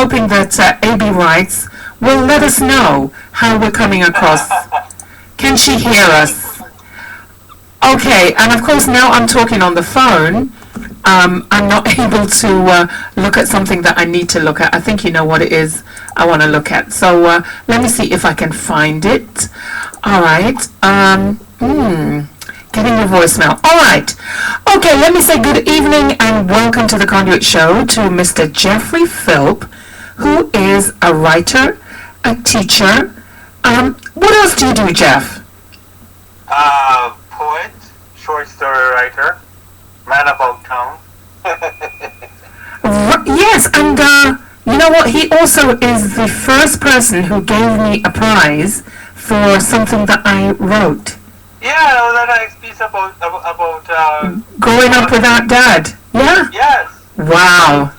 hoping that AB Wrights will let us know how we're coming across. Can she hear us? Okay, and of course now I'm talking on the phone. I'm not able to look at something that I need to look at. I think you know what it is I want to look at. So let me see if I can find it. All right. Getting your voicemail. All right. Okay, let me say good evening and welcome to the Conduit Show to Mr. Geoffrey Philp, who is a writer, a teacher. What else do you do, Jeff? Poet, short story writer, man about town. Yes, and you know what? He also is the first person who gave me a prize for something that I wrote. Yeah, that nice piece about growing up without dad. Yeah. Yes. Wow.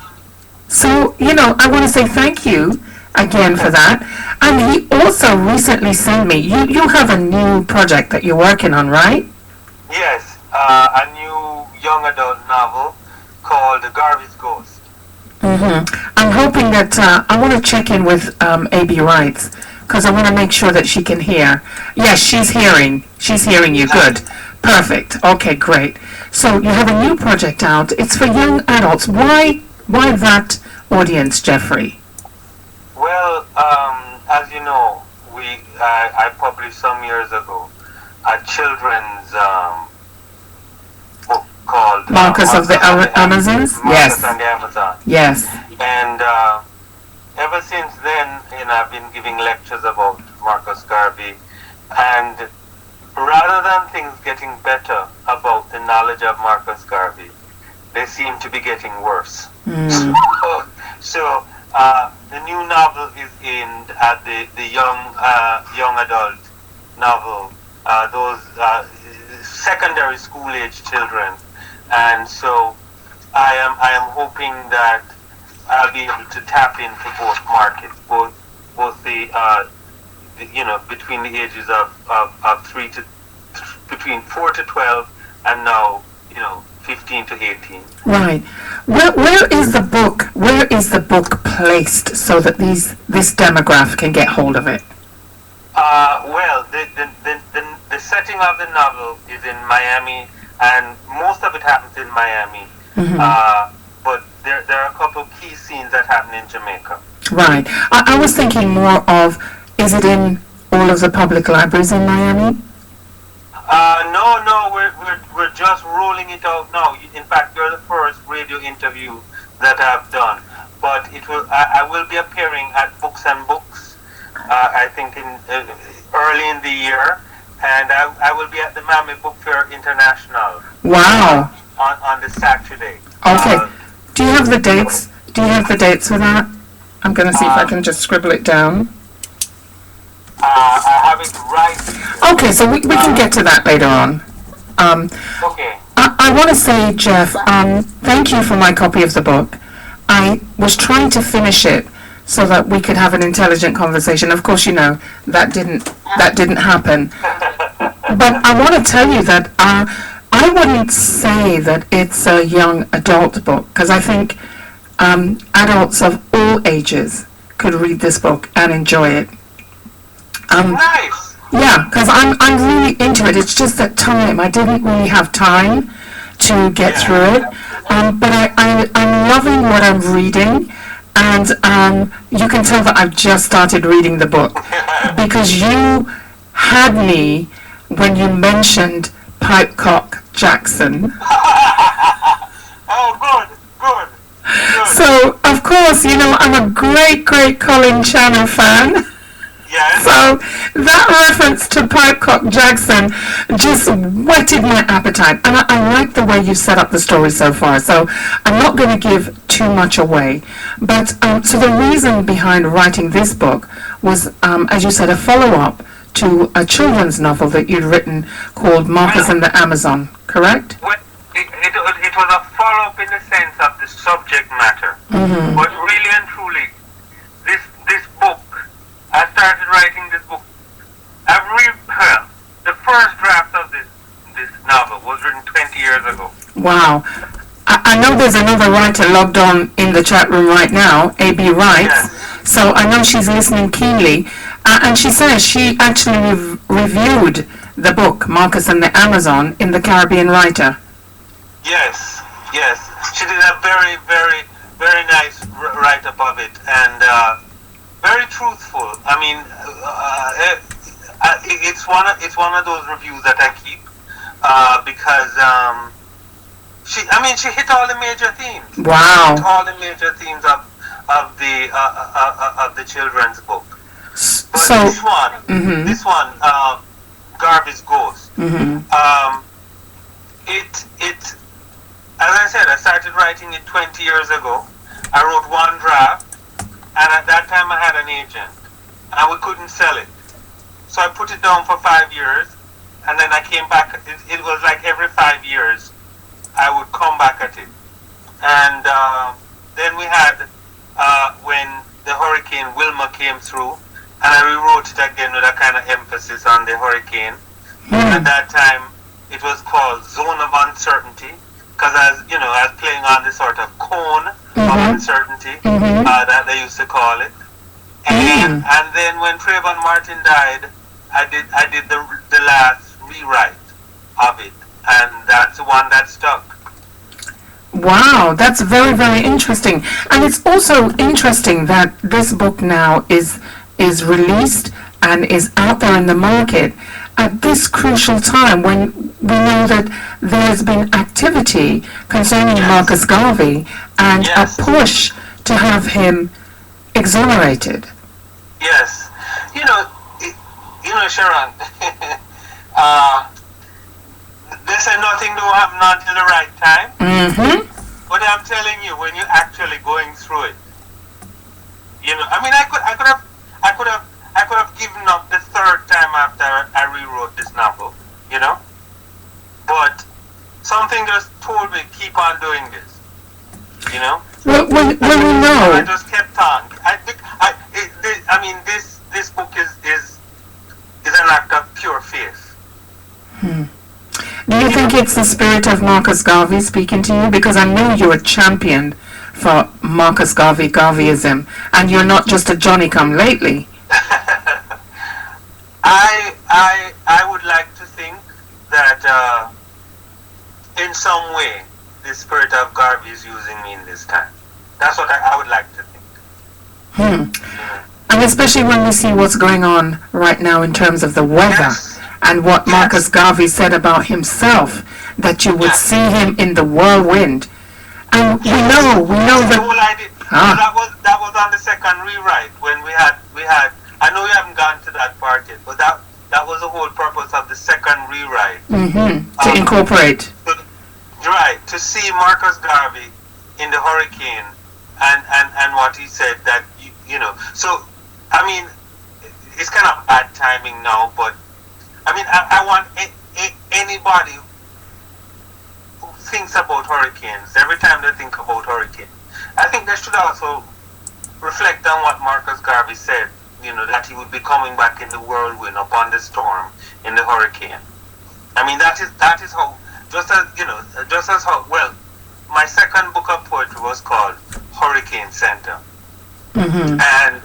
So I want to say thank you again for that. And he also recently sent me. You have a new project that you're working on, right? Yes, a new young adult novel called Garvey's Ghost. I'm hoping that I want to check in with AB Wrights because I want to make sure that she can hear. Yes, she's hearing. She's hearing you. Good. Perfect. Okay, great. So you have a new project out. It's for young adults. Why that audience, Geoffrey? Well, as you know, I published some years ago a children's book called Marcus of the Amazons? Marcus and the Amazon. Yes. And ever since then, I've been giving lectures about Marcus Garvey, and rather than things getting better about the knowledge of Marcus Garvey, they seem to be getting worse. So the new novel is aimed at the young adult novel, those secondary school age children, and so I am hoping that I'll be able to tap into both markets, both the between the ages of between 4 to 12 and now 15 to 18. Right. Where is the book? Where is the book placed so that this demographic can get hold of it? Well, the setting of the novel is in Miami, and most of it happens in Miami. But there are a couple of key scenes that happen in Jamaica. Right. I was thinking more of, is it in all of the public libraries in Miami? No, we're just rolling it out now. In fact, you're the first radio interview that I've done. But I will be appearing at Books and Books, I think in early in the year, and I will be at the Miami Book Fair International. Wow. On the Saturday. Okay. Do you have the dates? Do you have the dates for that? I'm going to see if I can just scribble it down. I have it right here. Okay, so we can get to that later on. Okay. I want to say, Jeff, thank you for my copy of the book. I was trying to finish it so that we could have an intelligent conversation. Of course, that didn't happen. But I want to tell you that I wouldn't say that it's a young adult book, because I think adults of all ages could read this book and enjoy it. Nice. Yeah, because I'm really into it. It's just that I didn't really have time to get through it. But I'm loving what I'm reading, and you can tell that I've just started reading the book because you had me when you mentioned Pipecock Jackson. Oh, good. So, of course, I'm a great Colin Channer fan. Yes. So that reference to Pipecock Jackson just whetted my appetite, and I like the way you set up the story so far. So I'm not going to give too much away, but so the reason behind writing this book was, as you said, a follow-up to a children's novel that you'd written called Marcus and the Amazon, correct? Well, it was a follow-up in the sense of the subject matter, but really and truly, this book. I started writing this book. The first draft of this novel was written 20 years ago. Wow. I know there's another writer logged on in the chat room right now, AB Writes, so I know she's listening keenly, and she says she actually reviewed the book, Marcus and the Amazon, in the Caribbean Writer. Yes, yes. She did a very, very, very nice write-up of it, and very truthful. I mean, it's one of those reviews that I keep because she hit all the major themes. Wow. Hit all the major themes of the children's book. But So this one, Garvey's Ghost. It as I said, I started writing it 20 years ago. I wrote one draft, and at that time I had an agent, and we couldn't sell it. So I put it down for 5 years, and then I came back. It was like every 5 years I would come back at it. And then we had, when the Hurricane Wilma came through, and I rewrote it again with a kind of emphasis on the hurricane. At that time, it was called Zone of Uncertainty, because I was playing on the sort of cone of uncertainty that they used to call it. And then when Trayvon Martin died, I did the last rewrite of it, and that's the one that stuck. Wow, that's very, very interesting. And it's also interesting that this book now is released and is out there in the market at this crucial time when we know that there's been activity concerning Marcus Garvey and a push to have him exonerated. Yes. Sheron, they say nothing will happen until the right time. But I'm telling you, when you're actually going through it, I could have given up the third time after I rewrote this novel, but something just told me keep on doing this, Well, we know. I just kept on. This book is an act of pure faith. Do you think it's the spirit of Marcus Garvey speaking to you? Because I know you're a champion for Marcus Garvey, Garveyism, and you're not just a Johnny-come-lately. I would like to think that in some way the spirit of Garvey is using me in this time. That's what I would like to think. And especially when we see what's going on right now in terms of the weather and what Marcus Garvey said about himself, that you would see him in the whirlwind. And we know that... That was on the second rewrite when we had. I know you haven't gone to that part yet, but that was the whole purpose of the second rewrite. To incorporate. To see Marcus Garvey in the hurricane and what he said that So it's kind of bad timing now, but I want anybody who thinks about hurricanes, every time they think about hurricanes, I think they should also reflect on what Marcus Garvey said, that he would be coming back in the whirlwind upon the storm in the hurricane. That is how, just as how, well, my second book of poetry was called Hurricane Center. And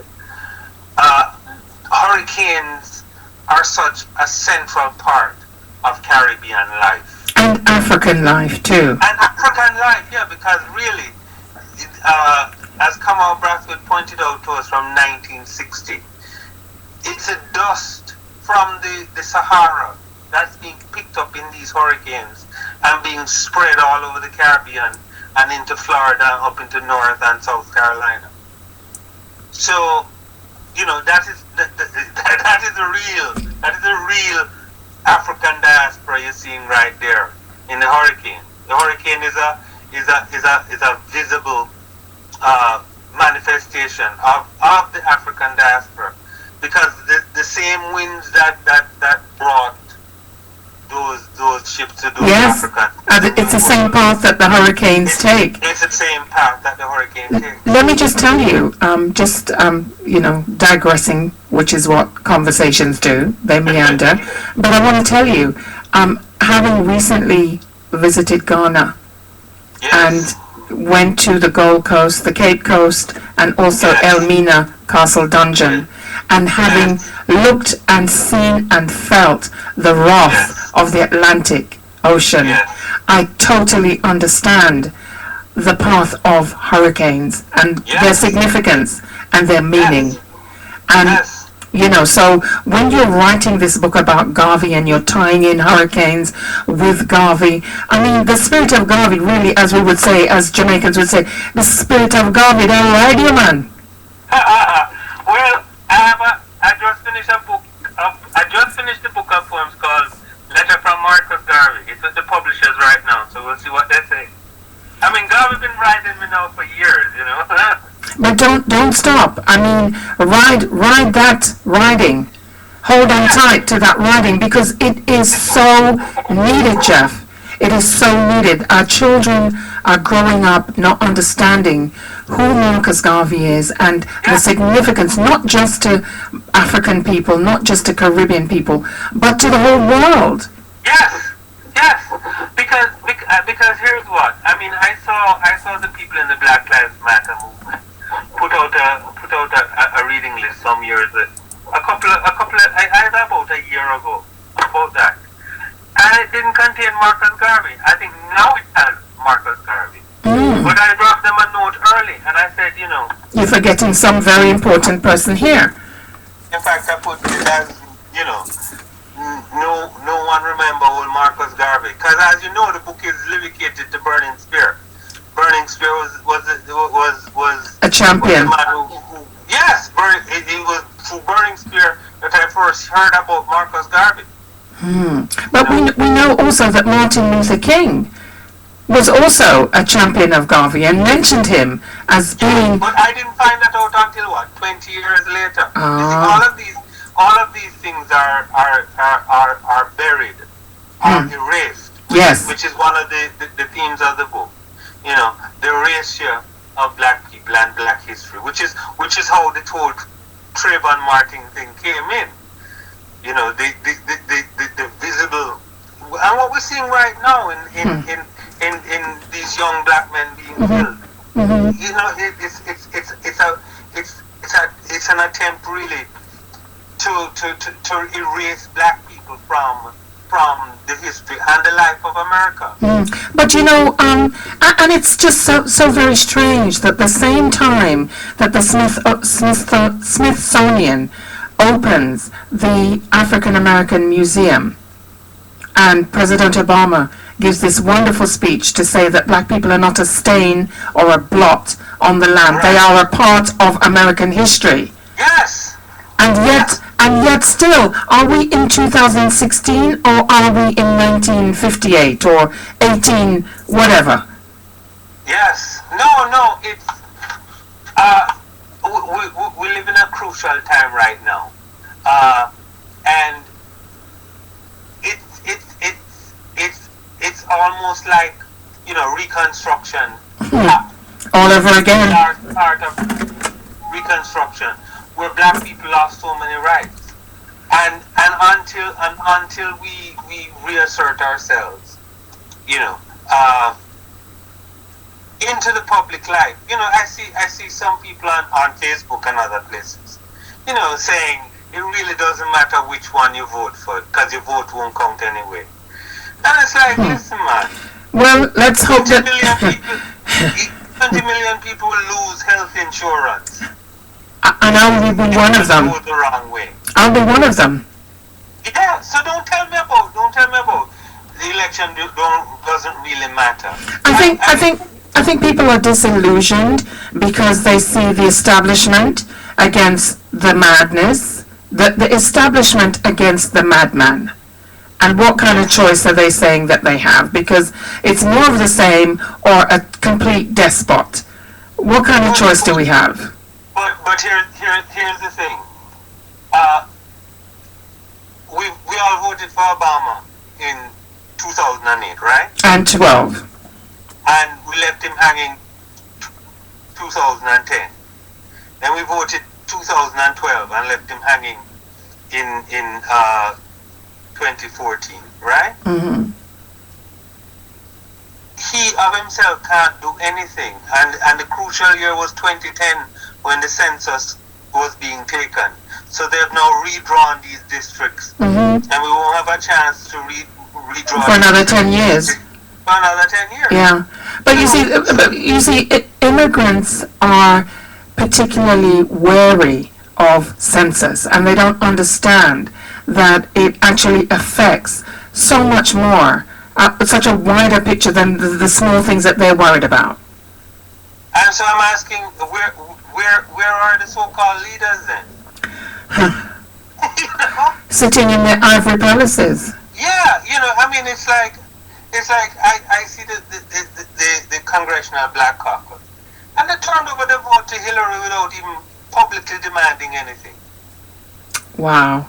hurricanes are such a central part of Caribbean life. And African life, too. And African life, because really, as Kamal Brathwaite pointed out to us from 1960, it's a dust from the Sahara that's being picked up in these hurricanes and being spread all over the Caribbean and into Florida, up into North and South Carolina. So, that is the real African diaspora you're seeing right there in the hurricane. The hurricane is a visible manifestation of the African diaspora, because the same winds that brought those ships to those Africans. It's the same path that the hurricanes take. It's the same path that the hurricane takes. Let me just tell you, digressing, which is what conversations do, they meander, but I want to tell you, having recently visited Ghana, Yes. and went to the Gold Coast, the Cape Coast, and also Yes. Elmina Castle Dungeon. And having looked and seen and felt the wrath Yes. of the Atlantic Ocean, Yes. I totally understand the path of hurricanes and Yes. their significance and their meaning. Yes. And Yes. you know, so when you're writing this book about Garvey and you're tying in hurricanes with Garvey, I mean, the spirit of Garvey really, as we would say, as Jamaicans would say, the spirit of Garvey, they'll ride you, man. Well, I just finished a book. I just finished the book of poems called Letter from Marcus Garvey. It's with the publishers right now, so we'll see what they say. I mean, Garvey's been writing me now for years, you know. But don't stop. I mean, ride that riding. Hold on tight to that riding because it is so needed, Jeff. It is so needed. Our children are growing up not understanding who Marcus Garvey is and the significance not just to African people, not just to Caribbean people, but to the whole world. Yes, yes. Because here's what I mean. I saw the people in the Black Lives Matter movement put out a reading list some years either about a year ago about that, and it didn't contain Marcus Garvey. I think now it has Marcus Garvey. But I dropped them a note early, and I said, you know, you're forgetting some very important person here. In fact, I put it as, you know, no one remember old Marcus Garvey, because as you know, the book is dedicated to Burning Spear. Burning Spear was A champion. was the man who yes, it was through Burning Spear that I first heard about Marcus Garvey. But we know also that Martin Luther King was also a champion of Garvey and mentioned him as being. But I didn't find that out until what, 20 years later. You see, all of these things are buried, are erased. Yes. Which is one of the themes of the book. You know, the erasure of black people and black history, which is how the whole Trayvon Martin thing came in. You know, the visible, and what we're seeing right now in these young black men being killed. You know, it's an attempt really to erase black people from the history and the life of America. But you know, and it's just so very strange that the same time that the Smithsonian opens the African American Museum and President Obama gives this wonderful speech to say that black people are not a stain or a blot on the land. They are a part of American history. Yes. And yet still, are we in 2016 or are we in 1958 or 18 whatever? Yes. No, it's we live in a crucial time right now. And it's almost like, you know, Reconstruction. All over again. Part of Reconstruction, where black people lost so many rights, and until we reassert ourselves, you know, into the public life. You know, I see some people on Facebook and other places, you know, saying it really doesn't matter which one you vote for because your vote won't count anyway. And it's like, listen, man. Well, let's hope 20 million people will lose health insurance. And I'll be one of them. Go the wrong way. I'll be one of them. Yeah, so don't tell me about the election. Doesn't really matter. I think people are disillusioned because they see the establishment against the madness, the establishment against the madman. And what kind of choice are they saying that they have? Because it's more of the same or a complete despot. What kind of choice do we have? But here's the thing. We all voted for Obama in 2008, right? And 12. And we left him hanging 2010. Then we voted 2012 and left him hanging in 2014, right? Mm-hmm. He of himself can't do anything. And the crucial year was 2010 when the census was being taken. So they've now redrawn these districts. And we won't have a chance to redraw for another 10 years. For another 10 years. Yeah. But you see, immigrants are particularly wary of census, and they don't understand that it actually affects so much more, such a wider picture than the small things that they're worried about. And so I'm asking, where are the so-called leaders then? Sitting in their ivory palaces. Yeah, I mean, it's like I see the Congressional Black Caucus, and they turned over the vote to Hillary without even publicly demanding anything. Wow.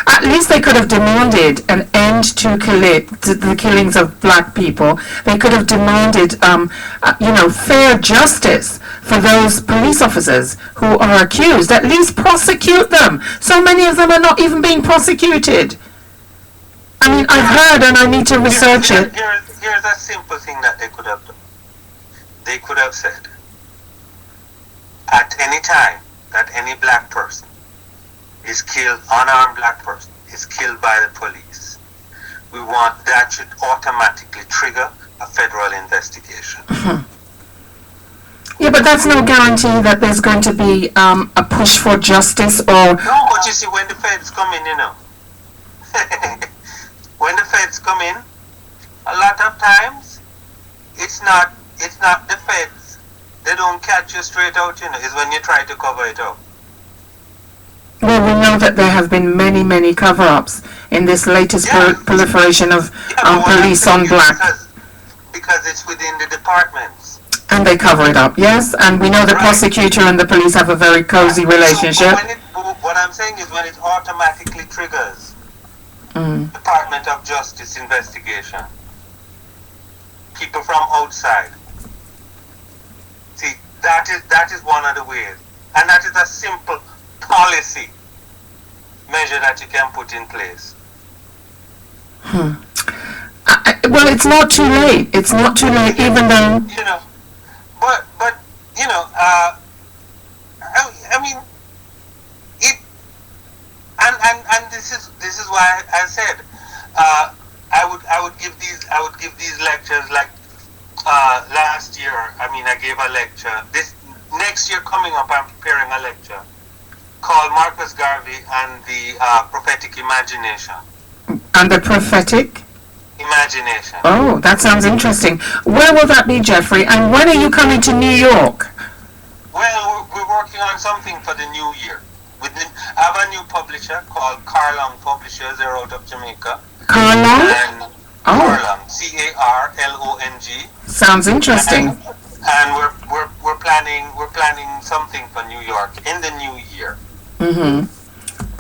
At least they could have demanded an end to the killings of black people. They could have demanded, fair justice for those police officers who are accused. At least prosecute them. So many of them are not even being prosecuted. I mean, I've heard, and I need to research it. Here's a simple thing that they could have done. They could have said, at any time that any black person is killed, unarmed black person is killed by the police, we want that should automatically trigger a federal investigation. Yeah, but that's no guarantee that there's going to be a push for justice or... No, but you see, when the feds come in, when the feds come in, a lot of times, it's not the feds. They don't catch you straight out, it's when you try to cover it up. Well, we know that there have been many cover-ups in this latest proliferation of police on black. Because it's within the departments. And they cover it up, yes. And we know the prosecutor and the police have a very cozy relationship. So what I'm saying is when it automatically triggers Department of Justice investigation, people from outside. See, that is one of the ways. And that is a simple policy measure that you can put in place. Well, it's not too late. It's not too late, even though... But I mean, it, and this is why I said, I would give these lectures like last year. I mean, I gave a lecture. This next year coming up, I'm preparing a lecture called Marcus Garvey and the Prophetic Imagination. And the prophetic? Imagination. Oh, that sounds interesting. Where will that be, Geoffrey? And when are you coming to New York? Well, we're working on something for the new year. I have a new publisher called Carlong Publishers. They're out of Jamaica. Carlong? Carlong, Carlong. Sounds interesting. And we're planning something for New York in the new year.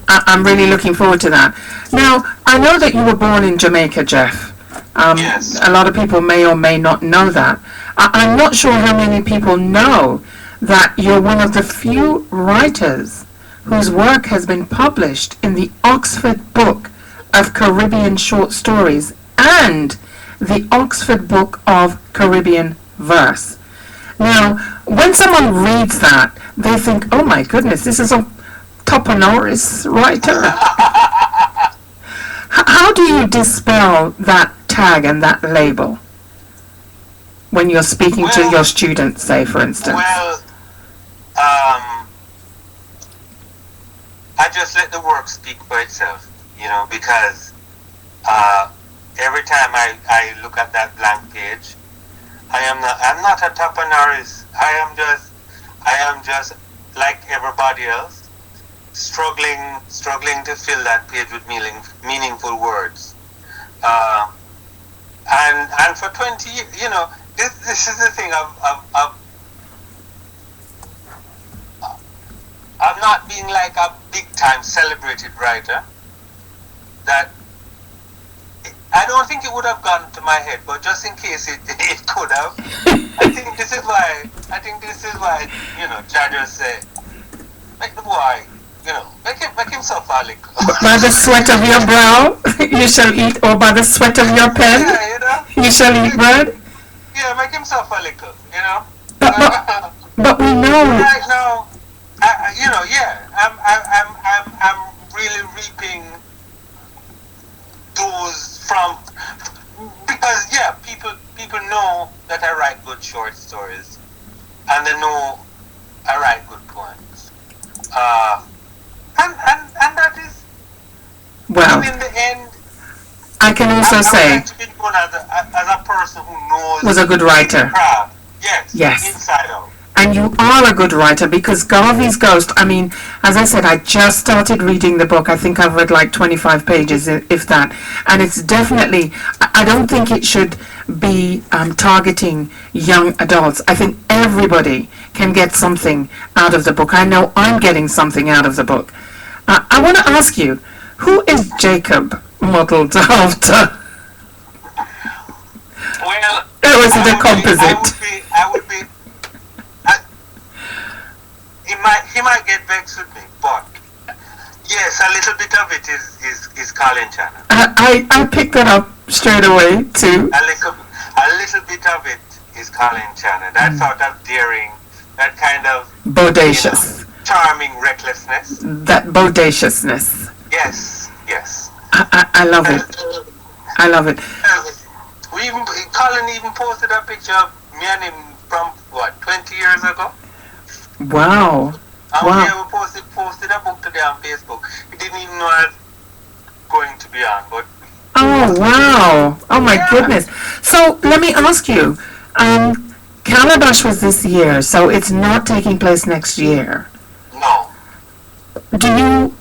I'm really looking forward to that. Now, I know that you were born in Jamaica, Jeff. Yes. A lot of people may or may not know that. I'm not sure how many people know that you're one of the few writers whose work has been published in the Oxford Book of Caribbean Short Stories and the Oxford Book of Caribbean Verse. Now, when someone reads that, they think, oh my goodness, this is a toponoris writer. How do you dispel that tag and that label when you're speaking to your students, say, for instance? Well, I just let the work speak for itself, because every time I look at that blank page, I'm not a toponoris. I am just like everybody else, struggling to fill that page with meaningful words. And for 20 years, this is the thing. I've not been like a big time celebrated writer. That I don't think it would have gone to my head, but just in case it could have, I think this is why judges say, make the boy, make him suffer a little. By the sweat of your brow you shall eat, or by the sweat of your pen? Yeah, You shall eat bread? Yeah, make him suffer a little, you know. But we know. Right now, I'm really reaping those from, because people know that I write good short stories, and they know I write good poems, and that is, Well, in the end, I can also I say, would like to be known as a person who knows was a good writer. craft. Yes, Yes. inside out. And you are a good writer, because Garvey's Ghost, I mean, as I said, I just started reading the book. I think I've read like 25 pages, if that. And it's definitely, I don't think it should be targeting young adults. I think everybody can get something out of the book. I know I'm getting something out of the book. I want to ask you, who is Jacob modeled after? Well, Or is it a composite? I would be. He might get vexed with me, but yes, a little bit of it is Colin Channon. I picked that up straight away too. A little bit of it is Colin Channon. That sort of daring, that kind of Bodacious. Charming recklessness. That bodaciousness. Yes. I love it. I love it. Colin even posted a picture of me and him from 20 years ago. Wow. And Wow. we posted a book today on Facebook. He didn't even know I was going to be on, but Oh, wow. Oh, my goodness. So, let me ask you. Calabash was this year, so it's not taking place next year. no.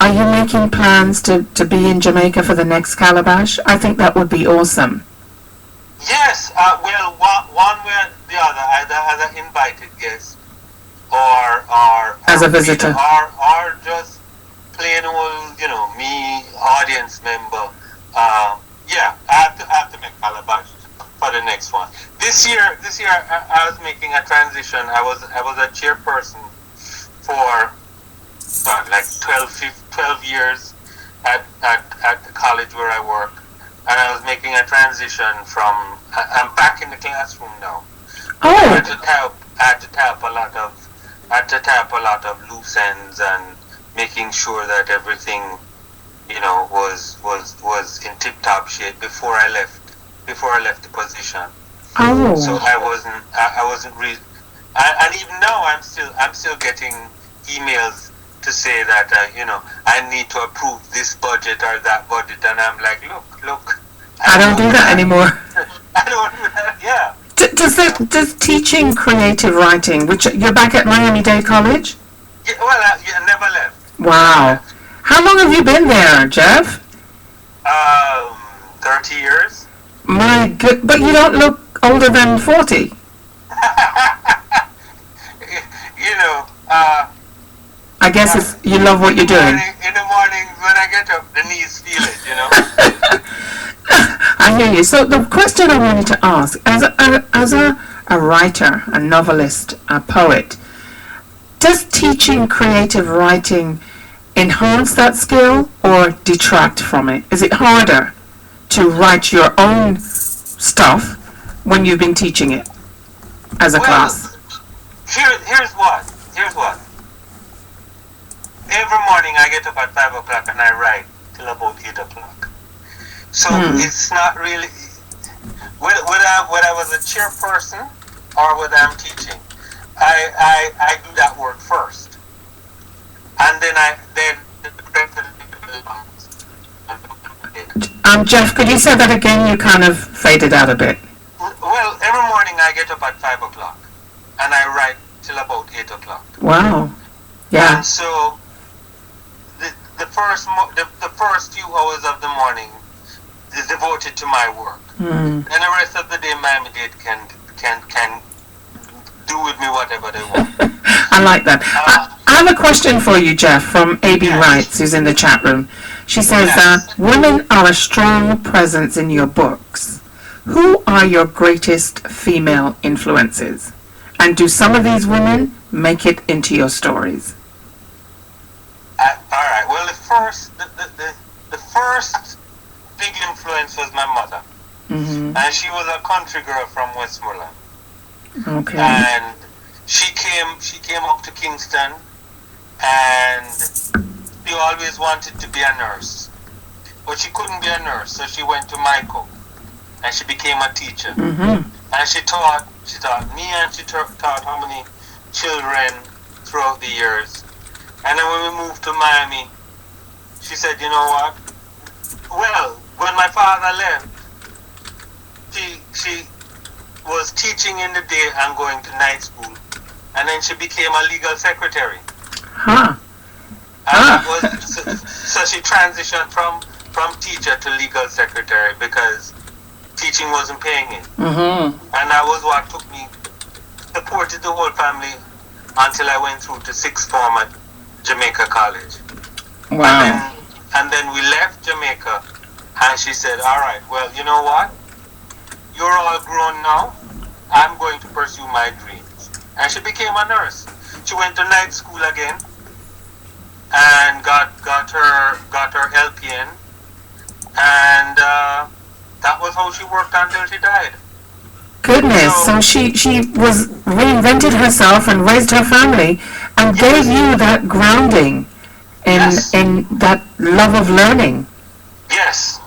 Are you making plans to be in Jamaica for the next Calabash? I think that would be awesome. Yes, well, one way or the other, either as an invited guest or As a visitor. or just plain old, me audience member. I have to make Calabash for the next one. This year I was making a transition. I was a chairperson for like 12 years at the college where I work, and I was making a transition from. I'm back in the classroom now. I had to tie up a lot of loose ends and making sure that everything, was in tip-top shape before I left the position. Oh. So I wasn't really, and even now I'm still getting emails to say that I need to approve this budget or that budget, and I'm like, look. I don't do that anymore. I don't do that. Yeah. Does teaching creative writing, which you're back at Miami-Dade College? Yeah, well, I never left. Wow. How long have you been there, Jeff? 30 years. My good, but you don't look older than 40. I guess you love what you're doing. In the mornings when I get up, the knees feel it, I hear you. So the question I wanted to ask, as a writer, a novelist, a poet, does teaching creative writing enhance that skill or detract from it? Is it harder to write your own stuff when you've been teaching it as a class? Here's what. Every morning I get up at 5 o'clock and I write till about 8 o'clock. So it's not really, whether I was a chairperson or whether I'm teaching, I do that work first. And then Jeff, could you say that again? You kind of faded out a bit. Well, every morning I get up at 5 o'clock and I write till about 8 o'clock. Wow. Yeah. And so the first few hours of the morning is devoted to my work. And the rest of the day Miami-Dade can do with me whatever they want. I like that. I have a question for you, Jeff, from A.B. Wrights, who's in the chat room. She says, women are a strong presence in your books. Who are your greatest female influences? And do some of these women make it into your stories? All right. Well, the first big influence was my mother. And she was a country girl from Westmoreland. Okay. And she came up to Kingston, and she always wanted to be a nurse. But she couldn't be a nurse, so she went to Michael, and she became a teacher. And she taught me, and she taught how many children throughout the years. And then when we moved to Miami, she said, you know what? Well, when my father left, she was teaching in the day and going to night school. And then she became a legal secretary. So she transitioned from teacher to legal secretary because teaching wasn't paying it. And that was what took me, supported the whole family until I went through to sixth form at Jamaica College. Wow. And then we left Jamaica, and she said, all right, well, you know what? You're all grown now. I'm going to pursue my dreams. And she became a nurse. She went to night school again and got her LPN, and that was how she worked until she died. Goodness, so she was reinvented herself and raised her family and gave you that grounding in that love of learning. Yes.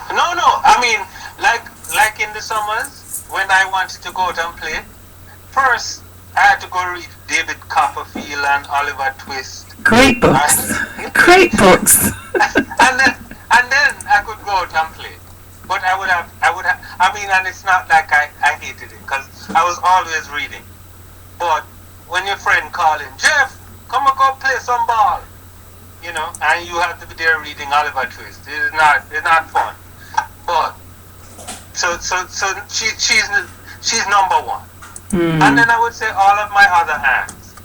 No, I mean, like in the summers, when I wanted to go out and play, first I had to go read David Copperfield and Oliver Twist. Great books. Great books. and then I could go out and play. But I would have, and it's not like I hated it, because I was always reading. But when your friend called in, Jeff, come and go play some ball, and you have to be there reading Oliver Twist. It's not fun. But so she's number one. And then I would say all of my other aunts.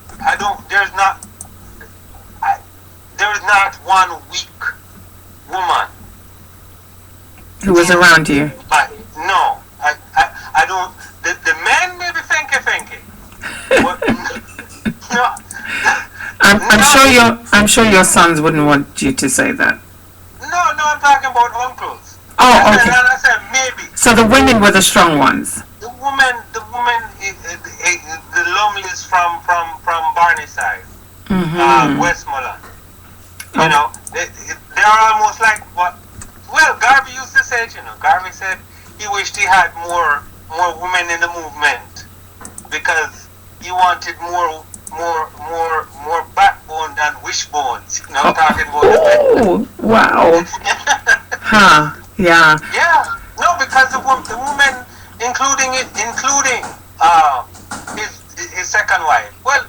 There's not one weak woman who was around you. No, I don't. The men may be fanky. But no. I'm sure your sons wouldn't want you to say that. No, I'm talking about uncles. Oh, okay. And I said maybe. So the women were the strong ones. The woman, the Lumleys from Barney side, Westmoreland. They're almost like what. Well, Garvey used to say it. Garvey said he wished he had more women in the movement because he wanted more backbone than wishbones. Talking about Oh, wow. Yeah. Yeah. No, because the woman, including his second wife. Well,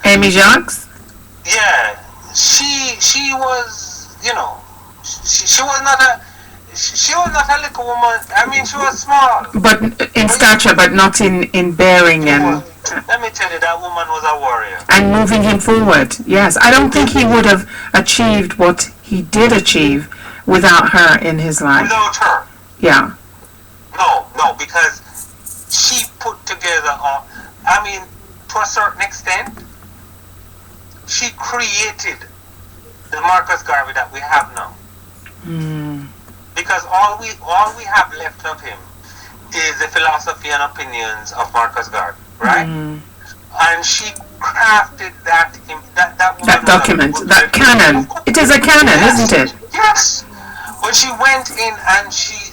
Amy Jacques? Yeah. She was, she was not a little woman. I mean, she was small. But in stature, but not in bearing and... Let me tell you, that woman was a warrior. And moving him forward, yes. I don't think he would have achieved what he did achieve without her in his life. Without her? Yeah. No, because she put together, to a certain extent, she created the Marcus Garvey that we have now. Because all we have left of him is the philosophy and opinions of Marcus Garvey, right? And she crafted that document, that canon. It is a canon, yes, isn't it? Yes. But she went in and she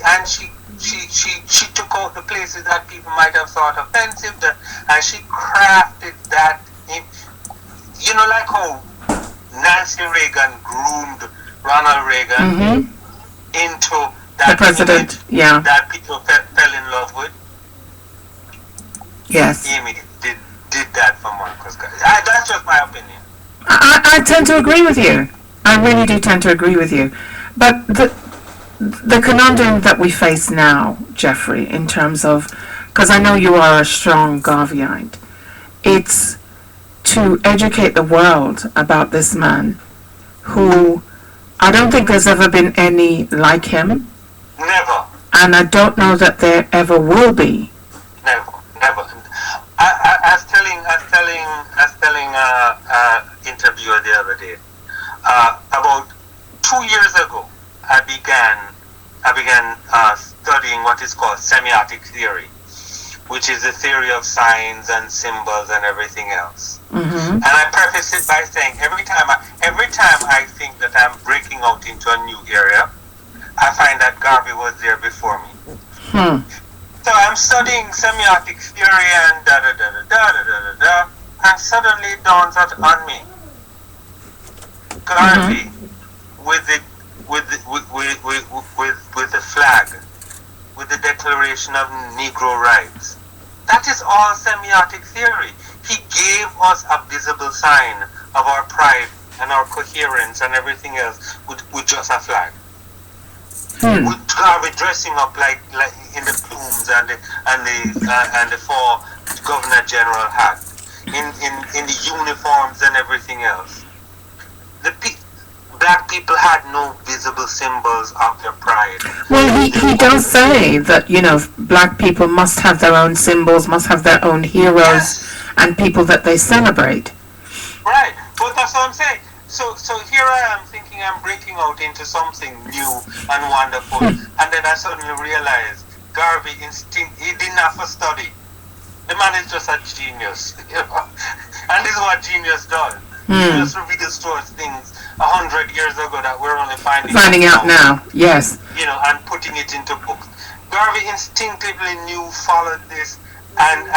took out the places that people might have thought offensive, and she crafted that. Like how Nancy Reagan groomed Ronald Reagan into that the president, that people fell in love with. Yes. Amy did that for Marcus Garvey. That's just my opinion. I tend to agree with you. I really do tend to agree with you. But the conundrum that we face now, Geoffrey, in terms of, because I know you are a strong Garveyite, it's to educate the world about this man who I don't think there's ever been any like him. Never. And I don't know that there ever will be. Never. I was telling interviewer the other day, about 2 years ago, I began I began studying what is called semiotic theory, which is the theory of signs and symbols and everything else. Mm-hmm. And I preface it by saying every time I think that I'm breaking out into a new area, I find that Garvey was there before me. So I'm studying semiotic theory and da da da da da da da da, and suddenly it dawns on me. Garvey with the flag, with the Declaration of Negro Rights. That is all semiotic theory. He gave us a visible sign of our pride and our coherence and everything else with just a flag. With Garvey dressing up like in the plumes and the four Governor General hat, in the uniforms and everything else. Black people had no visible symbols of their pride. Well, he does say that, black people must have their own symbols, must have their own heroes, and people that they celebrate. Right, but that's what I'm saying. So here I am thinking I'm breaking out into something new and wonderful, and then I suddenly realize Garvey he didn't have to study. The man is just a genius, and this is what genius does. He just reveals to us things 100 years ago that we're only finding out now. Yes. And putting it into books. Garvey instinctively knew, followed this, and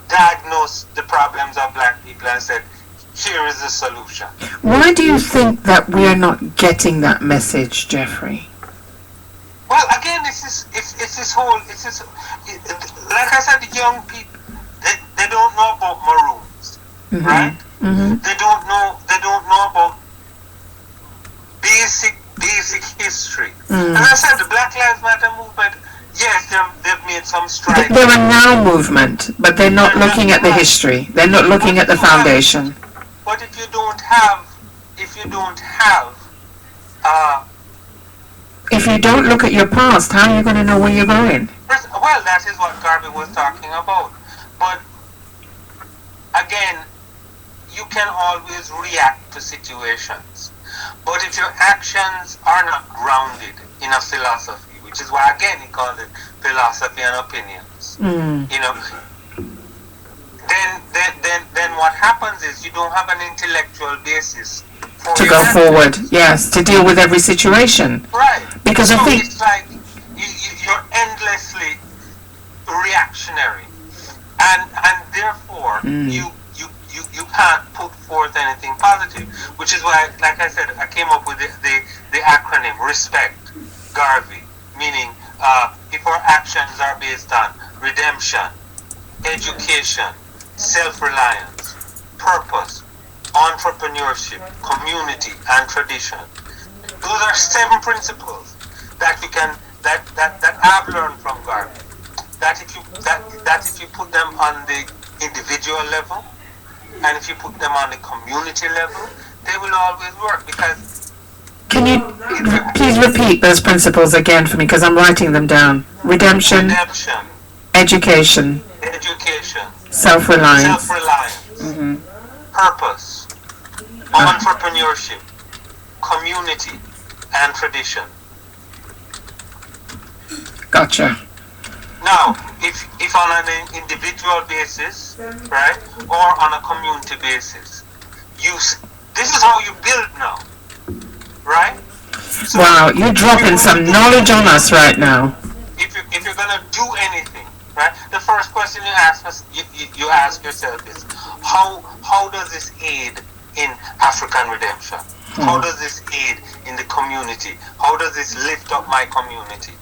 diagnosed the problems of black people and said, here is the solution. Why do you think that we're not getting that message, Geoffrey? Well, again, like I said, the young people, they don't know about maroons, right? Mm-hmm. They don't know about basic history. And I said, the Black Lives Matter movement, yes, they've made some strides. They're a now movement, but they're not looking at the history. They're not looking at the foundation. But if you don't have, if you don't look at your past, how are you going to know where you're going? Well, that is what Garvey was talking about. But again, you can always react to situations. But if your actions are not grounded in a philosophy, which is why again he called it philosophy and opinions, then what happens is you don't have an intellectual basis to go forward. Yes, to deal with every situation. Right. Because so I think it's like you're endlessly reactionary, and therefore you can't put forth anything positive. Which is why, like I said, I came up with the acronym RESPECT, Garvey, meaning if our actions are based on redemption, education, self-reliance, purpose, entrepreneurship, community, and tradition. Those are 7 principles that I've learned from Garvey. That if you put them on the individual level, and if you put them on the community level, they will always work. Because can you please repeat those principles again for me? Because I'm writing them down. Redemption, education, self-reliance, purpose, entrepreneurship, community, and tradition. Gotcha. Now, if on an individual basis, right, or on a community basis, this is how you build now, right? So wow, you're dropping some knowledge on us right now. If you're gonna do anything, right, the first question you ask yourself is, how does this aid in African redemption? How does this aid in the community? How does this lift up my community?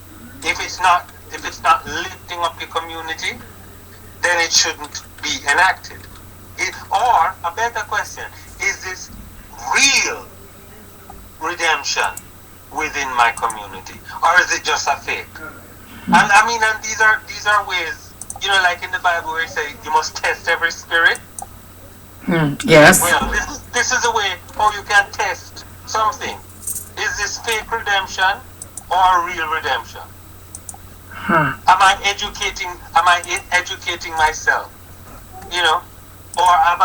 If it's not lifting up your community, then it shouldn't be enacted. Or a better question, is this real redemption within my community, or is it just a fake? And these are ways, like in the Bible where it says you must test every spirit. Yes. Well, this is a way how you can test something. Is this fake redemption or real redemption? Am I educating myself? Or am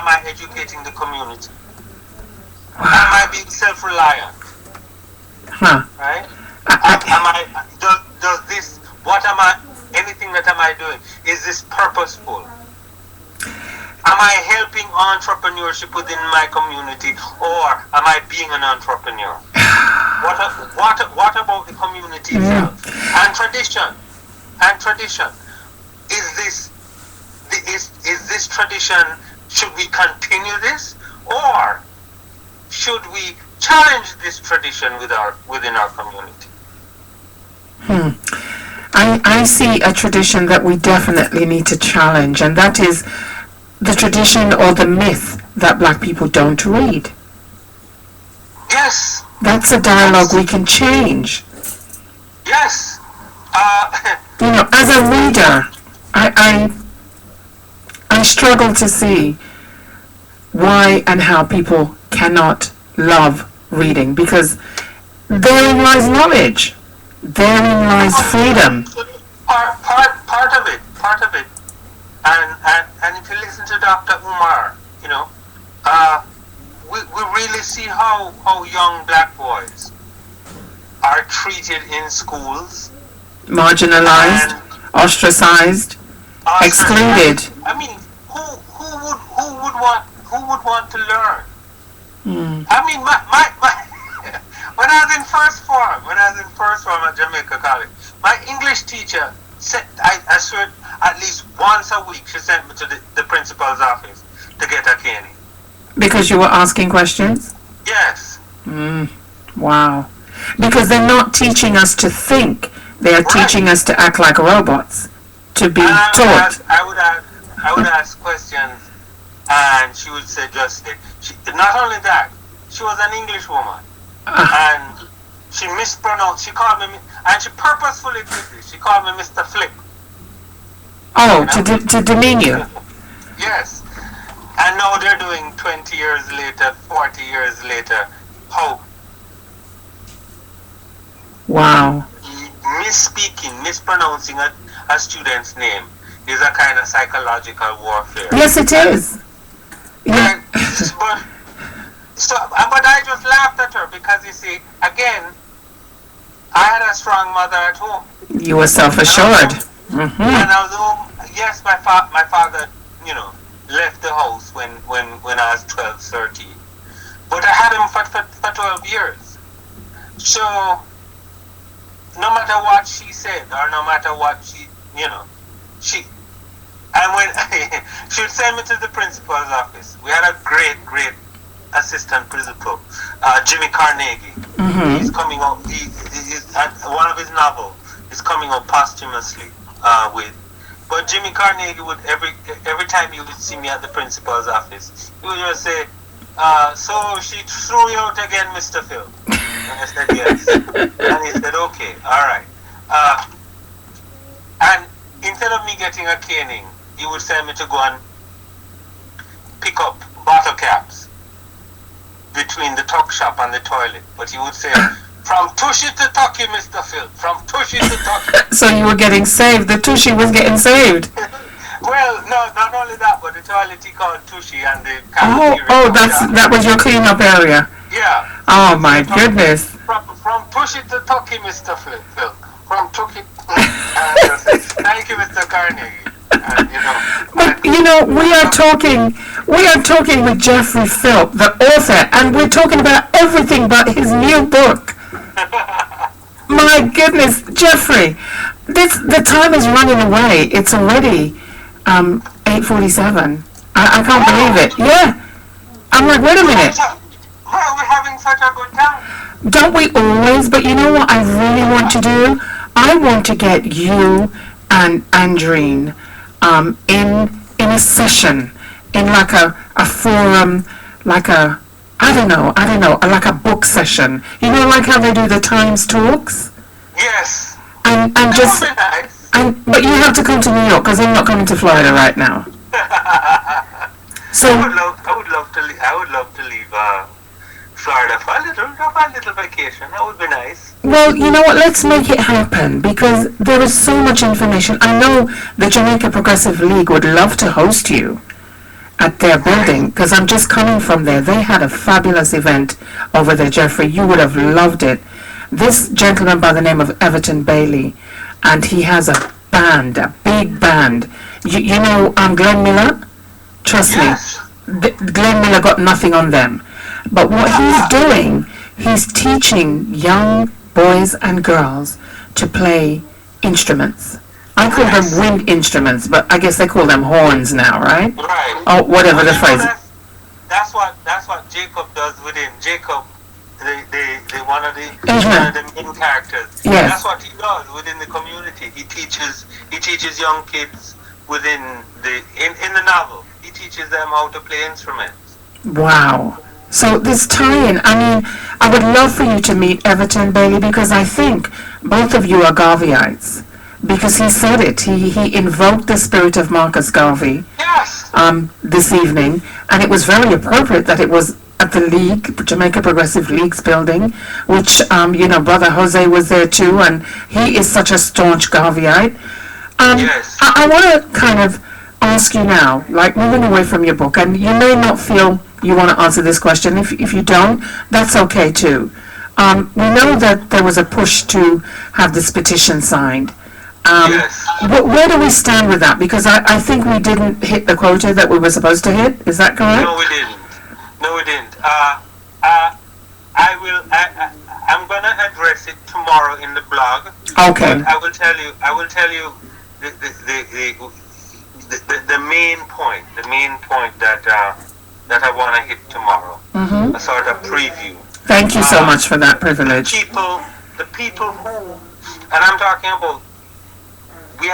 I educating the community? Am I being self-reliant? Huh. Right? Does this, anything that am I doing, is this purposeful? Am I helping entrepreneurship within my community, or am I being an entrepreneur? What about the community itself? And tradition? Is this tradition, should we continue this, or should we challenge this tradition within our community? I see a tradition that we definitely need to challenge, and that is the tradition or the myth that black people don't read. Yes. That's a dialogue we can change. Yes. As a reader, I struggle to see why and how people cannot love reading, because therein lies knowledge. Therein lies freedom. Part of it. And if you listen to Dr. Umar, we really see how young black boys are treated in schools. Marginalized, ostracized, excluded. I mean, who would want to learn? I mean, my when I was in first form at Jamaica College, my English teacher said, I swear, at least once a week she sent me to the principal's office to get a caning. Because you were asking questions? Yes. Wow. Because they're not teaching us to think, they are teaching us to act like robots, to be taught. I would ask questions, and she would say not only that, she was an English woman. And she mispronounced, she called me, and she purposefully did this, she called me Mr. Flip. Oh, to demean you? Yes. And now they're doing 20 years later, 40 years later, how? Wow. Mispronouncing a student's name is a kind of psychological warfare. Yes, it is. Yeah. But I just laughed at her because, you see, again, I had a strong mother at home. You were self-assured. And although, yes, my father, left the house when I was 12, 13. But I had him for 12 years. So, no matter what she said, or no matter what she, and when she would send me to the principal's office, we had a great assistant principal, Jimmy Carnegie. He's coming out. He's one of his novels is coming out posthumously with. But Jimmy Carnegie would every time he would see me at the principal's office, he would just say, "So she threw you out again, Mr. Phil?" And I said yes. And he said, "Okay, all right." And instead of me getting a caning, he would send me to go and pick up bottle caps between the tuck shop and the toilet. But he would say, "From Tushy to Tucky, Mr. Phil. From Tushy to Tucky." So you were getting saved. The Tushy was getting saved. Well, no, not only that, but the toilet he called Tushy and the that was your cleanup area. Yeah. Oh my goodness. From Tushy to Tucky, Mr. Phil. From Tucky. Thank you, Mr. Carnegie. But we are talking with Geoffrey Philp, the author, and we're talking about everything but his new book. My goodness, Geoffrey, the time is running away. It's already 8:47. I can't believe it. Yeah. I'm like, wait a minute. We're having such a good time. Don't we always? But you know what I really want to do? I want to get you and Andreen in a session, in like a forum, like a like a book session. You know, like how they do the Times talks. Yes. And just nice. But you have to come to New York because I'm not coming to Florida right now. So I would love to leave Florida for a little vacation. That would be nice. Well, you know what? Let's make it happen because there is so much information. I know the Jamaica Progressive League would love to host you at their building because I'm just coming from there. They had a fabulous event over there, Geoffrey. You would have loved it. this gentleman by the name of Everton Bailey, and he has a band, a big band. You know Glenn Miller? Trust Yes. me, Glenn Miller got nothing on them. But what he's doing, he's teaching young boys and girls to play instruments. I call them wind instruments, but I guess they call them horns now, right? Right. Or whatever the You know, phrase. that's what Jacob does within Jacob. The one of the main characters. Yes. That's what he does within the community. He teaches young kids within in the novel. He teaches them how to play instruments. Wow. So this tie-in, I mean, I would love for you to meet Everton Bailey, because I think both of you are Garveyites. Because he said it. He invoked the spirit of Marcus Garvey Yes. this evening, and it was very appropriate that it was at the League, Jamaica Progressive League's building, which, Brother Jose was there too, and he is such a staunch Garveyite. Yes. I want to kind of ask you now, like moving away from your book, and you may not feel you want to answer this question. If you don't, that's okay too. We know that there was a push to have this petition signed. Yes. Where do we stand with that? Because I think we didn't hit the quota that we were supposed to hit. Is that correct? No, we didn't. I'm gonna address it tomorrow in the blog. Okay. But I will tell you the main point that I want to hit tomorrow. Mm-hmm. A sort of preview. Thank you so much for that privilege. The people who, and I'm talking about, we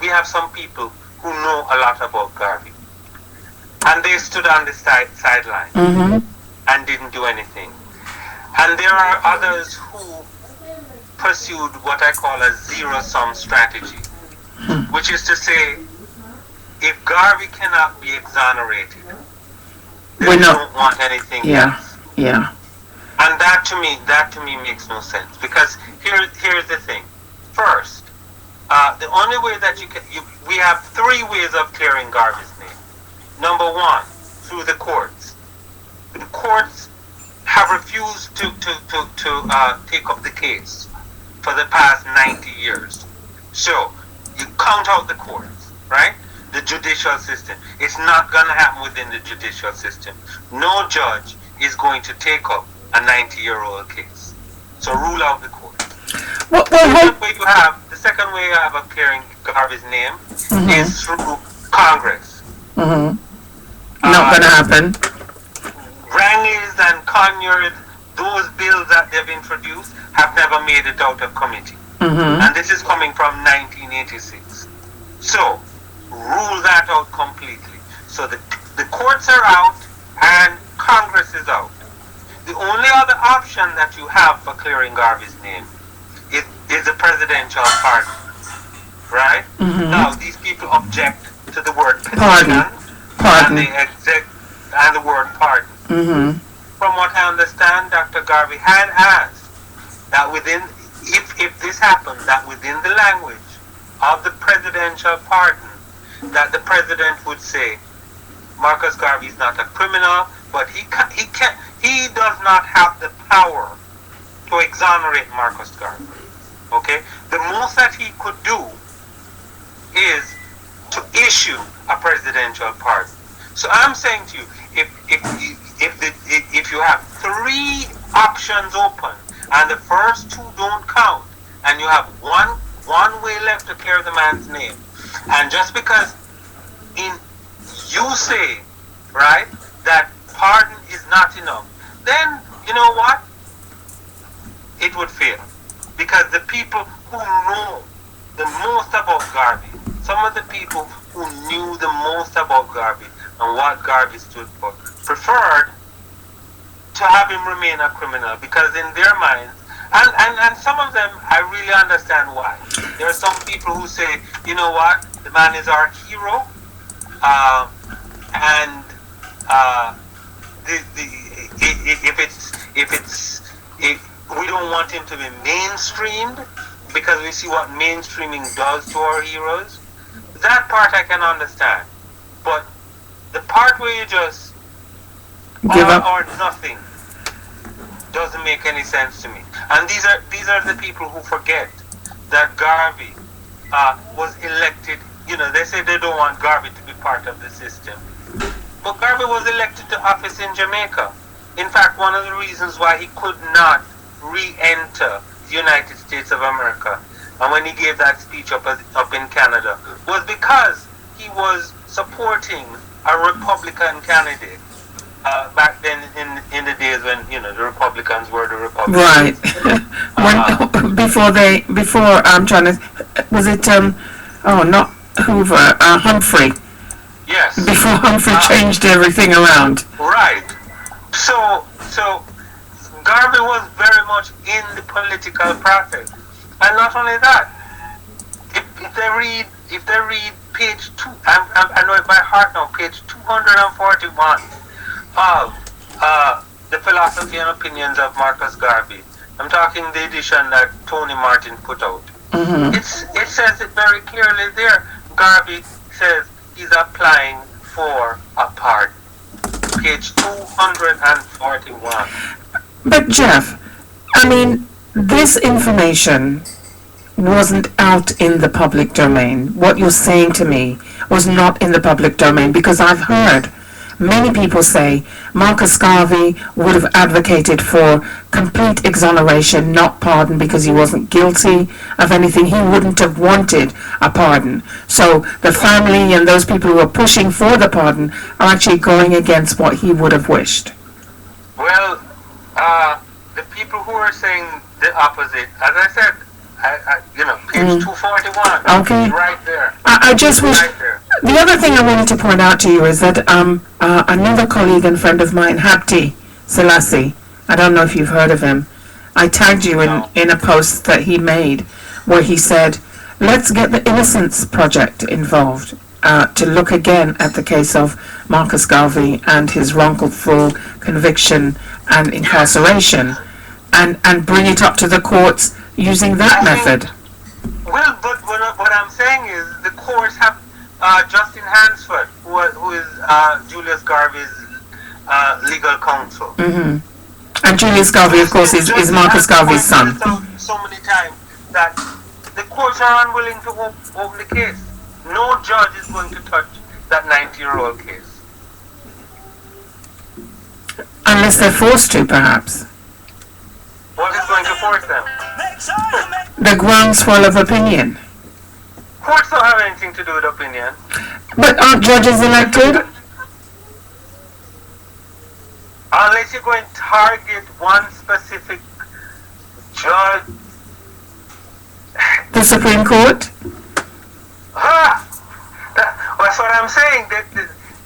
have some people who know a lot about Garvey, and they stood on the sideline Mm-hmm. and didn't do anything. And there are others who pursued what I call a zero-sum strategy, which is to say, if Garvey cannot be exonerated, then we don't want anything else. Yeah. And that to me makes no sense, because here's the thing. First, the only way that we have three ways of clearing Garvey's name. Number one, through the courts. The courts have refused to take up the case for the past 90 years. So you count out the courts, right? The judicial system. It's not going to happen within the judicial system. No judge is going to take up a 90-year-old case. So rule out the court. The second way you have of clearing Garvey's name is through Congress. Mm-hmm. Not going to happen. Wrangley's and Conduit, those bills that they've introduced have never made it out of committee. Mm-hmm. And this is coming from 1986. So, rule that out completely. So the courts are out and Congress is out. The only other option that you have for clearing Garvey's name is the presidential pardon. Right? Mm-hmm. Now, these people object to the word Pardon. And the word pardon. Mm-hmm. From what I understand, Dr. Garvey had asked that if this happened, that within the language of the presidential pardon, that the president would say, Marcus Garvey is not a criminal, but he does not have the power to exonerate Marcus Garvey. Okay? The most that he could do is to issue a presidential pardon. So I'm saying to you, if you have three options open and the first two don't count, and you have one way left to clear the man's name, and just because you say, right, that pardon is not enough, then you know what? It would fail. Because the people who know the most about Garvey, some of the people who knew the most about Garvey and what Garvey stood for, preferred to have him remain a criminal, because in their minds, and some of them, I really understand why. There are some people who say, you know what, the man is our hero, and if we don't want him to be mainstreamed, because we see what mainstreaming does to our heroes. That part I can understand, but the part where you just give up or nothing, doesn't make any sense to me. And these are the people who forget that Garvey was elected. You know, they say they don't want Garvey to be part of the system. But Garvey was elected to office in Jamaica. In fact, one of the reasons why he could not re-enter the United States of America, and when he gave that speech up in Canada, was because he was supporting a Republican candidate. Back then, in the days when, you know, the Republicans were the Republicans. Right. Before I'm trying to, was it not Hoover, Humphrey? Yes. Before Humphrey changed everything around. Right. So Garvey was very much in the political process, and not only that. If they read page 2, I know it by heart now, page 241 of the Philosophy and Opinions of Marcus Garvey. I'm talking the edition that Tony Martin put out. Mm-hmm. It says it very clearly there. Garvey says he's applying for a pardon. Page 241. But Jeff, I mean, this information wasn't out in the public domain. What you're saying to me was not in the public domain, because I've heard many people say Marcus Garvey would have advocated for complete exoneration, not pardon, because he wasn't guilty of anything. He wouldn't have wanted a pardon. So the family and those people who are pushing for the pardon are actually going against what he would have wished. Well, the people who are saying the opposite, as I said, page 241. Okay. Right there. I just wish. Right there. The other thing I wanted to point out to you is that another colleague and friend of mine, Habti Selassie, I don't know if you've heard of him, I tagged you in a post that he made where he said, let's get the Innocence Project involved to look again at the case of Marcus Garvey and his wrongful conviction and incarceration, and bring it up to the courts using that method. Well, but what I'm saying is the courts have Justin Hansford, who is Julius Garvey's legal counsel. Mm-hmm. And Julius Garvey, of course, is Marcus Garvey's son. So many times that the courts are unwilling to open the case. No judge is going to touch that 90-year-old case. Unless they're forced to, perhaps. What is going to force them? The groundswell of opinion. Courts don't have anything to do with opinion. But aren't judges elected? Unless you're going to target one specific judge. The Supreme Court? That's what I'm saying. That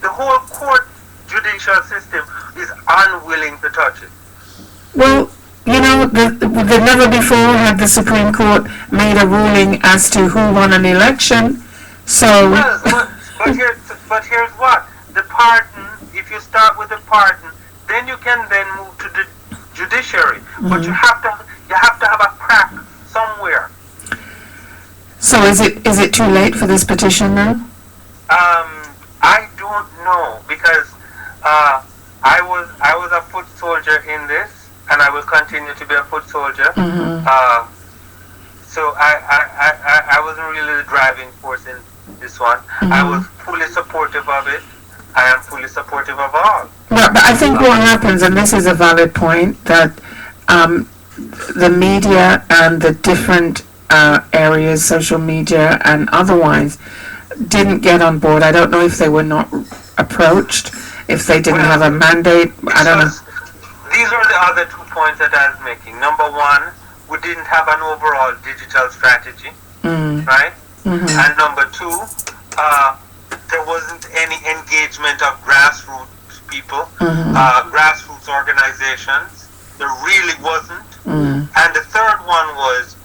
the whole court judicial system is unwilling to touch it. Well, you know, the never before had the Supreme Court made a ruling as to who won an election. So. Well, but here's what: the pardon. If you start with the pardon, then you can then move to the judiciary. Mm-hmm. But you have to have a crack somewhere. So is it too late for this petition now? I don't know, because I was a foot soldier in this, and I will continue to be a foot soldier. Mm-hmm. So I wasn't really the driving force in this one. Mm-hmm. I was fully supportive of it. I am fully supportive of all. But I think what happens, and this is a valid point, that the media and the different areas, social media and otherwise, didn't get on board. I don't know if they were not approached, if they didn't have a mandate. I don't know. These are the other 2 points that I was making. Number one, we didn't have an overall digital strategy, right? Mm-hmm. And number two, there wasn't any engagement of grassroots people, grassroots organizations. There really wasn't. And the third one was,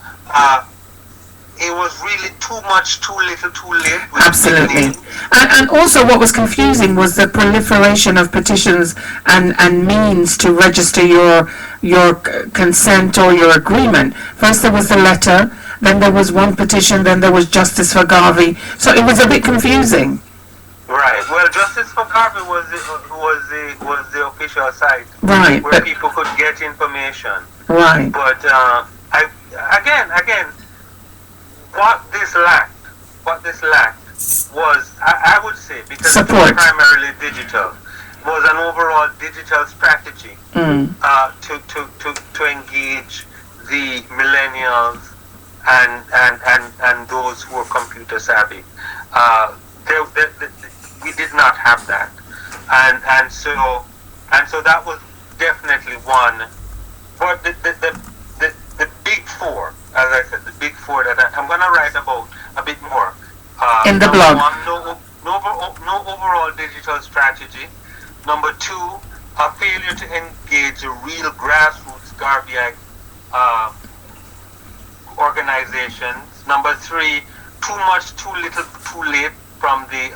it was really too much, too little, too late. Absolutely. And also what was confusing was the proliferation of petitions and means to register your consent or your agreement. First there was the letter, then there was one petition, then there was Justice for Garvey. So it was a bit confusing. Right. Well, Justice for Garvey was the official site, Right, where people could get information. right. But again, what this lacked was, I would say, because it was Support. primarily digital, was an overall digital strategy to engage the millennials and those who are computer savvy. We did not have that, and so that was definitely one. But the big four, as I said, the big four that I'm going to write about a bit more. In the number blog. One, no overall digital strategy. Number two, a failure to engage real grassroots Garveyite organizations. Number three, too much, too little, too late from the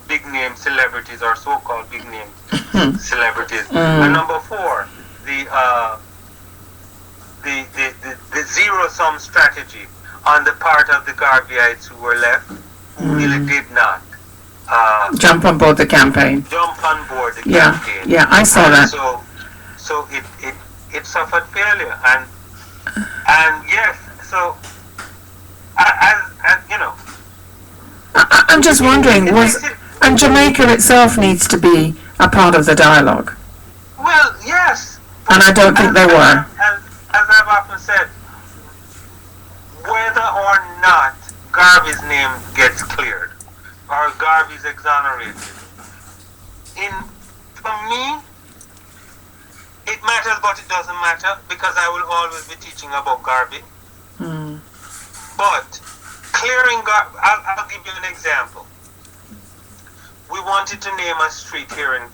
big name celebrities, or so-called big name celebrities. And number four, the zero-sum strategy on the part of the Garveyites who were left, who really did not Jump on board the campaign. jump on board the Yeah, campaign. yeah, I saw And that. So it suffered failure, and yes, so as you know, I'm just wondering, and Jamaica itself needs to be a part of the dialogue, well, yes, and I don't think they were. As I've often said, whether or not Garvey's name gets cleared or Garvey's exonerated, for me, it matters, but it doesn't matter, because I will always be teaching about Garvey. But clearing Garvey, I'll give you an example. We wanted to name a street here in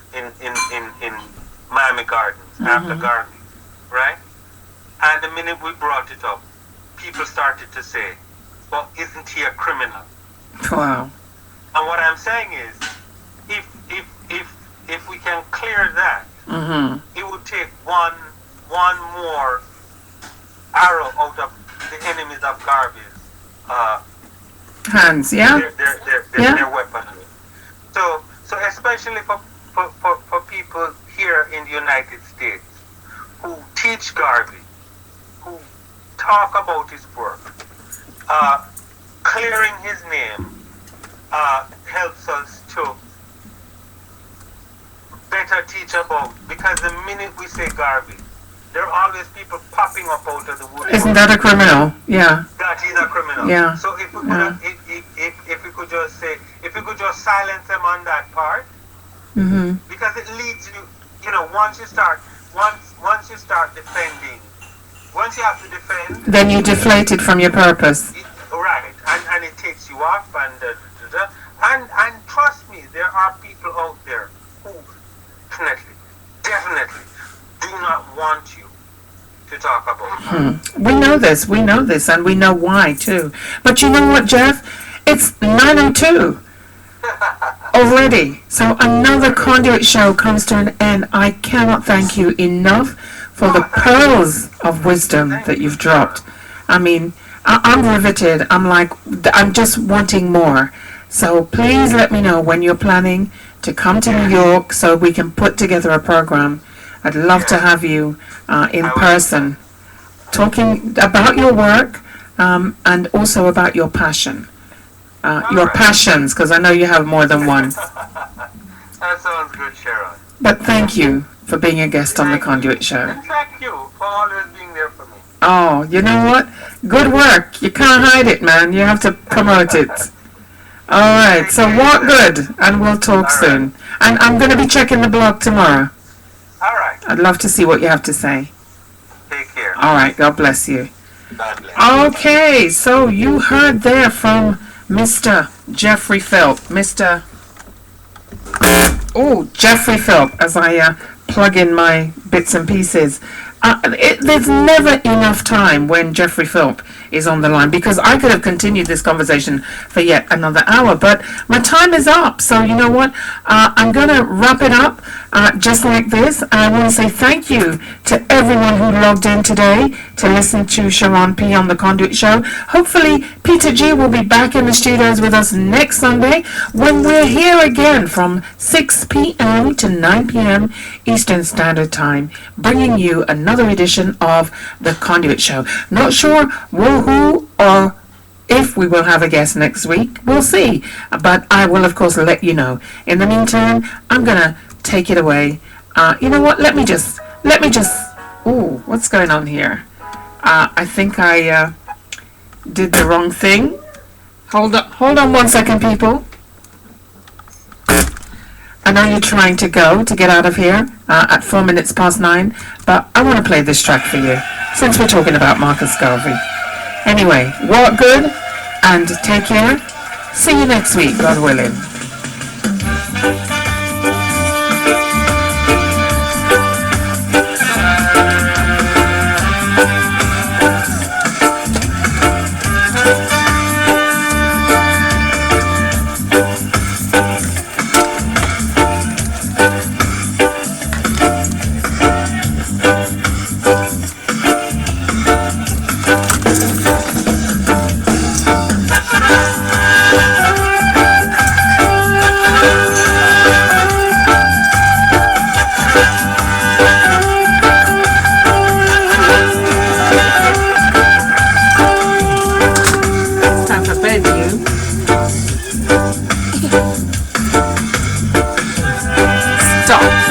Miami Gardens after Garvey, right? And the minute we brought it up, people started to say, well, isn't he a criminal? Wow. And what I'm saying is, if we can clear that, it would take one more arrow out of the enemies of Garvey's Hands, yeah? their weaponry. So especially for people here in the United States who teach Garvey, who talk about his work, clearing his name helps us to better teach about, because the minute we say Garvey, there are always people popping up out of the woodwork. Isn't that a criminal? Yeah. That is a criminal. Yeah. So if we could, if we could just say, if we could just silence them on that part, because it leads you, once you start defending, once you have to defend, Then you deflated from your purpose. right, and it takes you off, and trust me, there are people out there who definitely do not want you to talk about it. We know this, and we know why too. But you know what, Jeff? It's 9:02 already. So another Conduit show comes to an end. I cannot thank you enough for the pearls of wisdom that you've dropped. I mean, I'm riveted. I'm just wanting more. So please let me know when you're planning to come to New York so we can put together a program. I'd love to have you in person, talking about your work and also about your passion, your passions, because I know you have more than one. That sounds good, Sheron. But thank you for being a guest on the Conduit Show. And thank you for always being there for me. Oh, you know what? Good work. You can't hide it, man. You have to promote it. All right, so walk good, and we'll talk soon. And I'm going to be checking the blog tomorrow. All right. I'd love to see what you have to say. Take care. All right, God bless you. God bless. Okay, so you heard there from Mr. Geoffrey Philp. Geoffrey Philp, as I plug in my bits and pieces. There's never enough time when Geoffrey Philp is on the line, because I could have continued this conversation for yet another hour, but my time is up. So you know what? I'm going to wrap it up just like this. I want to say thank you to everyone who logged in today to listen to Sheron P on the Conduit Show. Hopefully, Peter G will be back in the studios with us next Sunday when we're here again from 6 p.m. to 9 p.m. Eastern Standard Time, bringing you another edition of the Conduit Show. Not sure who or if we will have a guest next week. We'll see. But I will, of course, let you know. In the meantime, I'm going to take it away. You know what? Let me just... Ooh, what's going on here? I think I did the wrong thing. Hold on 1 second, people. I know you're trying to get out of here at 4 minutes past 9, but I want to play this track for you, since we're talking about Marcus Garvey. Anyway, walk good, and take care. See you next week, God willing. Stop.